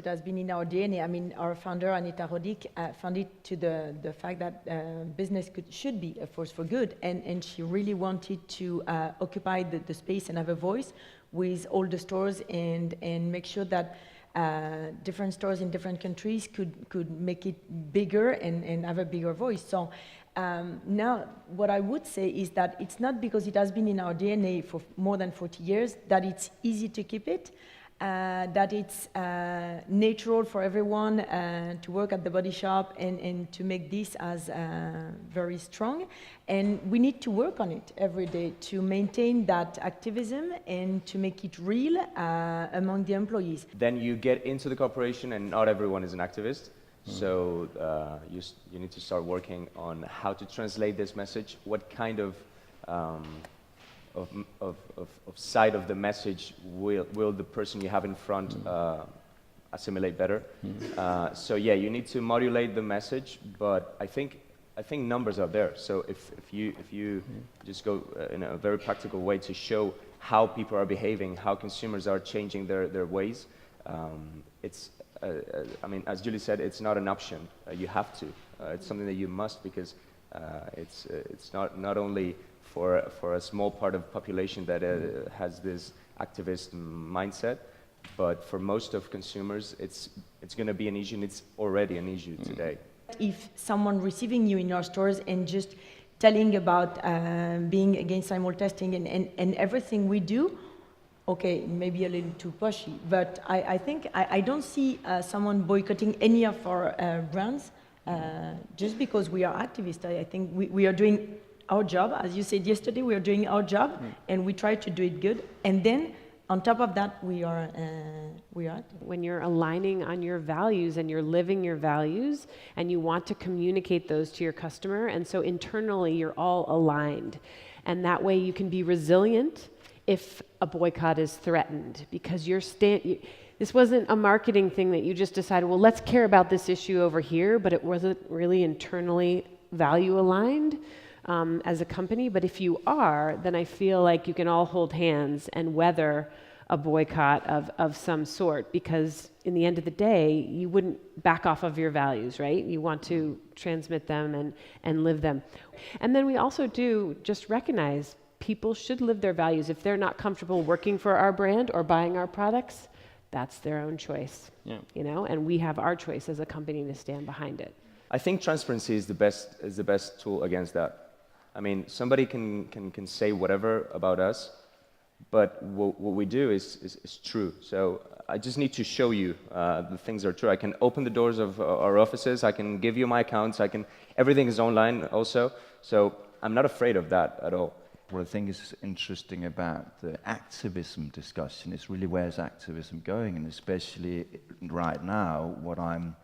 has been in our DNA. I mean, our founder, Anita Roddick, found it to the fact that business should be a force for good, and she really wanted to occupy the space and have a voice with all the stores and make sure that different stores in different countries could make it bigger and have a bigger voice. So now what I would say is that it's not because it has been in our DNA for more than 40 years that it's easy to keep it, that it's natural for everyone to work at the Body Shop and to make this as very strong. And we need to work on it every day to maintain that activism and to make it real among the employees. Then you get into the corporation and not everyone is an activist. So you need to start working on how to translate this message, what kind of side of the message will the person you have in front assimilate better. So yeah, you need to modulate the message, but I think numbers are there. So if you just go in a very practical way to show how people are behaving, how consumers are changing their ways, it's I mean, as Julie said, it's not an option. You have to. It's something that you must, because it's not only for a small part of the population that has this activist mindset, but for most of consumers, it's going to be an issue, and it's already an issue today. If someone receiving you in your stores and just telling about being against animal testing and everything we do, okay, maybe a little too pushy, but I think I don't see someone boycotting any of our brands just because we are activists. I think we are doing our job. As you said yesterday, we are doing our job, and we try to do it good. And then, on top of that, we are active. When you're aligning on your values and you're living your values and you want to communicate those to your customer, and so internally you're all aligned. And that way you can be resilient if a boycott is threatened, because this wasn't a marketing thing that you just decided, well, let's care about this issue over here, but it wasn't really internally value aligned as a company. But if you are, then I feel like you can all hold hands and weather a boycott of some sort, because in the end of the day, you wouldn't back off of your values, right? You want to transmit them and live them. And then we also do just recognize people should live their values. If they're not comfortable working for our brand or buying our products, that's their own choice, you know, and we have our choice as a company to stand behind it. I think transparency is the best tool against that. I mean, somebody can say whatever about us, but what we do is true. So I just need to show you the things are true. I can open the doors of our offices. I can give you my accounts. Everything is online also. So I'm not afraid of that at all. What I think is interesting about the activism discussion is really, where's activism going? And especially right now, what I'm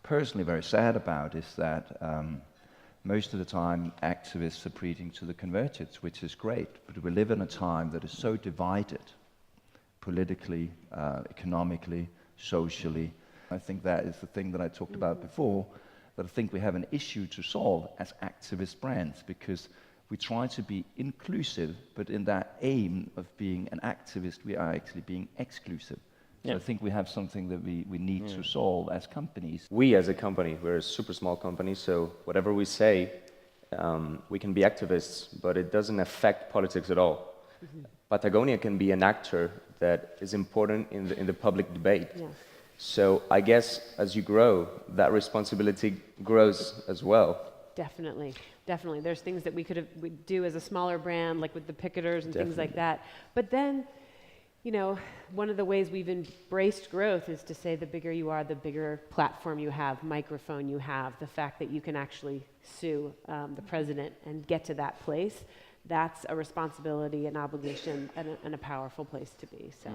personally very sad about is that most of the time activists are preaching to the converted, which is great, but we live in a time that is so divided, politically, economically, socially. I think that is the thing that I talked about before, that I think we have an issue to solve as activist brands, because we try to be inclusive, but in that aim of being an activist, we are actually being exclusive. So I think we have something that we need to solve as companies. We as a company, we're a super small company, so whatever we say, we can be activists, but it doesn't affect politics at all. Patagonia can be an actor that is important in the public debate. So I guess as you grow, that responsibility grows as well. Definitely. Definitely. There's things that we'd do as a smaller brand, like with the picketers and things like that. But then, you know, one of the ways we've embraced growth is to say the bigger you are, the bigger platform you have, microphone you have, the fact that you can actually sue the president and get to that place. That's a responsibility, an obligation, and a powerful place to be. So.